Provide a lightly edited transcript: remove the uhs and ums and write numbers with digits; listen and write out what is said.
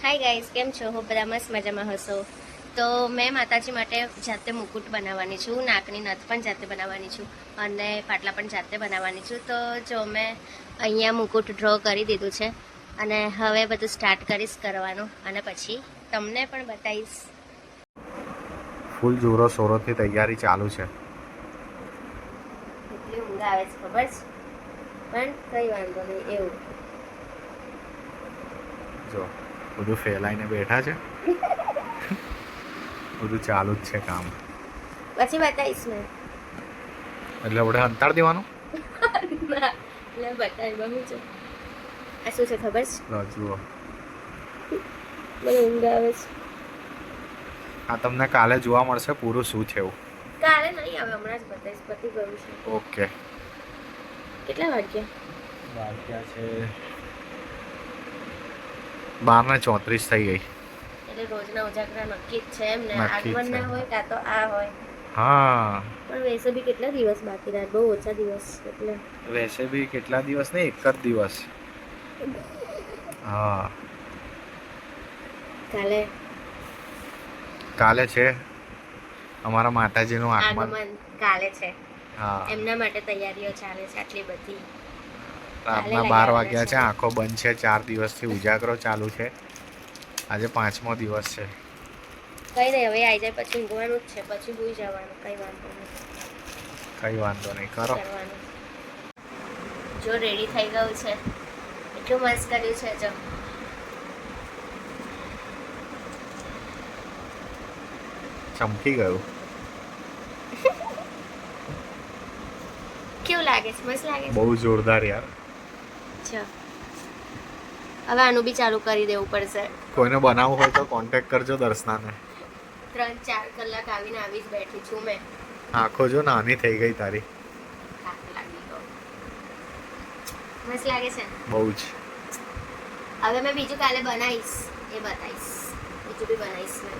Hi guys, કેમ છો? હું બધા મસ્ત મજામાં હશો. તો મેં માતાજી માટે જાતે મુકુટ બનાવવાની છું, નાકની નથ પણ જાતે બનાવવાની છું અને પાટલા પણ જાતે બનાવવાની છું. તો જો મેં અહીંયા મુકુટ ડ્રો કરી દીધું છે અને હવે બધું સ્ટાર્ટ કરીશ કરવાનું અને પછી તમને પણ બતાવીશ. ફૂલ જોરો શોરોથી તૈયારી ચાલુ છે. એટલી ઊંઘ આવે છે ખબર છે, પણ કંઈ વાંધો નહીં. એવું જો બધું ફેલાઈને બેઠા છે. બધું ચાલુ જ છે કામ. પછી બતાવીશ મેં. એટલે આપણે અંતાડ દેવાનું. ના, એટલે બતાવી બહુ છે. આ શું છે ખબર છે? જુઓ, મને ઊંઘ આવે છે. આ તમને કાલે જોવા મળશે પૂરું શું છે એવું. કાલે નહીં આવે, હમણાં જ બતાવીશ. પતી ગયું છે. ઓકે. કેટલા વાગ્યા? વાગ્યા છે 12:34 થઈ ગઈ. એટલે રોજના ઉજાગરા નક્કી જ છે એમ ને? નક્કી જ આગમન ના છે. હોય કાં તો આ હોય. હા, પણ વૈસે બી કેટલા દિવસ બાકી રહ્યા? બહુ ઓછા દિવસ. એટલે વૈસે બી કેટલા દિવસ ને, એક જ દિવસ. હા, કાલે છે અમારા માતાજીનું આગમન. આગમન કાલે છે. હા, એમના માટે તૈયારીઓ ચાલે છે આટલી બધી. રાતના 12 વાગ્યા છે. આંખો બંધ છે. 4 દિવસથી ઉજાગરો ચાલુ છે. આજે 5મો દિવસ છે. કઈ નહીં, હવે આવી જાય પછી ઊંઘવાનું જ છે, પછી ભૂઈ જવાનું. કઈ વાંધો નહીં. કઈ વાંધો નહીં, કરો. કરવાનું. જો રેડી થઈ ગયું છે, એટલું મસ્ત કર્યું છે. જો ચમકી ગયું. કેવું લાગે છે? મસ્ત લાગે છે. બહુ જોરદાર યાર. જો હવે આનું બી ચાલુ કરી દેવું પડશે. કોઈને બનાવવું હોય તો કોન્ટેક્ટ કરજો દર્શનાને. 3-4 કલાક આવીને આવી જ બેઠી છું મેં. આંખો જો નાની થઈ ગઈ તારી. થાક લાગી ગયો. મસ્ત લાગે છે. બહુ જ. હવે મેં બીજું કાલે બનાવીશ, એ બતાવીશ. બીજું બી બનાવીશ મેં.